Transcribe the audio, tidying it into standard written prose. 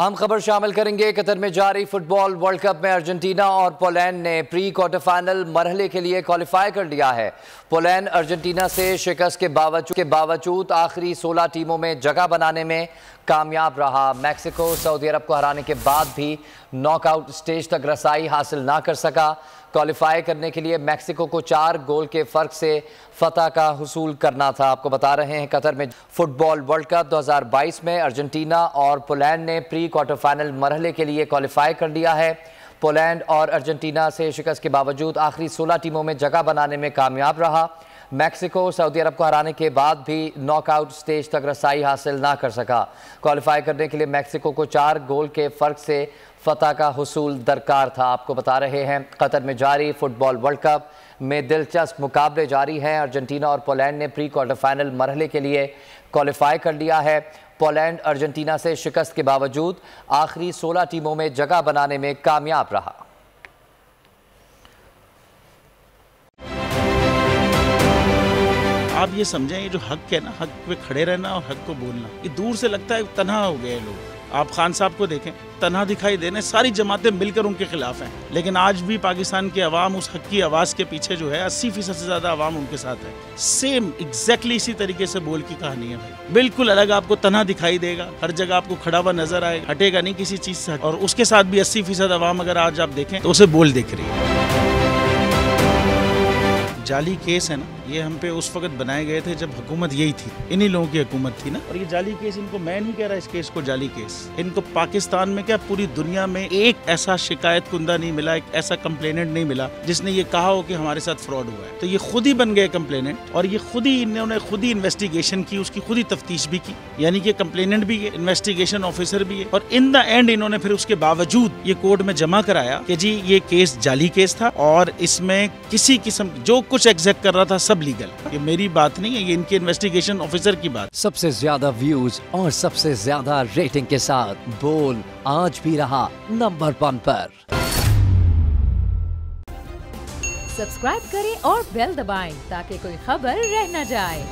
अहम खबर शामिल करेंगे। कतर में जारी फुटबॉल वर्ल्ड कप में अर्जेंटीना और पोलैंड ने प्री क्वार्टर फाइनल मरहले के लिए क्वालिफाई कर लिया है। पोलैंड अर्जेंटीना से शिकस्त के बावजूद आखिरी 16 टीमों में जगह बनाने में कामयाब रहा। मैक्सिको सऊदी अरब को हराने के बाद भी नॉकआउट स्टेज तक रसाई हासिल ना कर सका। क्वालिफाई करने के लिए मैक्सिको को 4 गोल के फर्क से फतह का हुसूल करना था। आपको बता रहे हैं कतर में फुटबॉल वर्ल्ड कप 2022 में अर्जेंटीना और पोलैंड ने प्री क्वार्टर फाइनल मरहले के लिए क्वालिफाई कर लिया है। पोलैंड और अर्जेंटीना से शिकस्त के बावजूद आखिरी 16 टीमों में जगह बनाने में कामयाब रहा। मैक्सिको सऊदी अरब को हराने के बाद भी नॉकआउट स्टेज तक रसाई हासिल ना कर सका। क्वालिफाई करने के लिए मैक्सिको को 4 गोल के फर्क से फतह का हुसूल दरकार था। आपको बता रहे हैं कतर में जारी फुटबॉल वर्ल्ड कप में दिलचस्प मुकाबले जारी हैं। अर्जेंटीना और पोलैंड ने प्री क्वार्टर फाइनल मरहले के लिए क्वालिफाई कर लिया है। पोलैंड अर्जेंटीना से शिकस्त के बावजूद आखिरी 16 टीमों में जगह बनाने में कामयाब रहा। आप ये समझें, ये जो हक है ना, हक पे खड़े रहना और हक को बोलना, ये दूर से लगता है तन्हा हो गए लोग। आप खान साहब को देखें, तन्हा दिखाई देने, सारी जमातें मिलकर उनके खिलाफ हैं, लेकिन आज भी पाकिस्तान की आवाम उस हक की आवाज़ के पीछे जो है 80% से ज़्यादा आवाम उनके साथ है। सेम एग्जैक्टली इसी तरीके से बोल की कहानी है भाई। बिल्कुल अलग आपको तन्हा दिखाई देगा, हर जगह आपको खड़ा हुआ नजर आएगा, हटेगा नहीं किसी चीज़ से। और उसके साथ भी 80% आवाम अगर आज आप देखें तो उसे बोल दिख रही है। जाली केस है ना, ये हम पे उस वक्त बनाए गए थे जब हुकूमत यही थी, इन्हीं लोगों की हुकूमत थी ना। और ये जाली केस, इनको मैं नहीं कह रहा इस केस को जाली केस, इनको पाकिस्तान में क्या पूरी दुनिया में एक ऐसा शिकायत कुंदा नहीं मिला, एक ऐसा कंप्लेनेंट नहीं मिला जिसने ये कहा हो कि हमारे साथ फ्रॉड हुआ है। तो ये खुद ही बन गए कंप्लेनेंट और ये खुद ही इन्होंने खुद ही इन्वेस्टिगेशन की, उसकी खुद ही तफ्तीश भी की, यानी कि कंप्लेनेंट भी है, इन्वेस्टिगेशन ऑफिसर भी है। और इन द एंड इन्होंने फिर उसके बावजूद ये कोर्ट में जमा कराया कि जी ये केस जाली केस था और इसमें किसी किस्म जो कुछ एग्जैक्ट कर रहा था सब लीगल। ये मेरी बात नहीं है, ये इनके इन्वेस्टिगेशन ऑफिसर की बात। सबसे ज्यादा व्यूज और सबसे ज्यादा रेटिंग के साथ बोल आज भी रहा नंबर 1 पर। सब्सक्राइब करें और बेल दबाएं ताकि कोई खबर रह न जाए।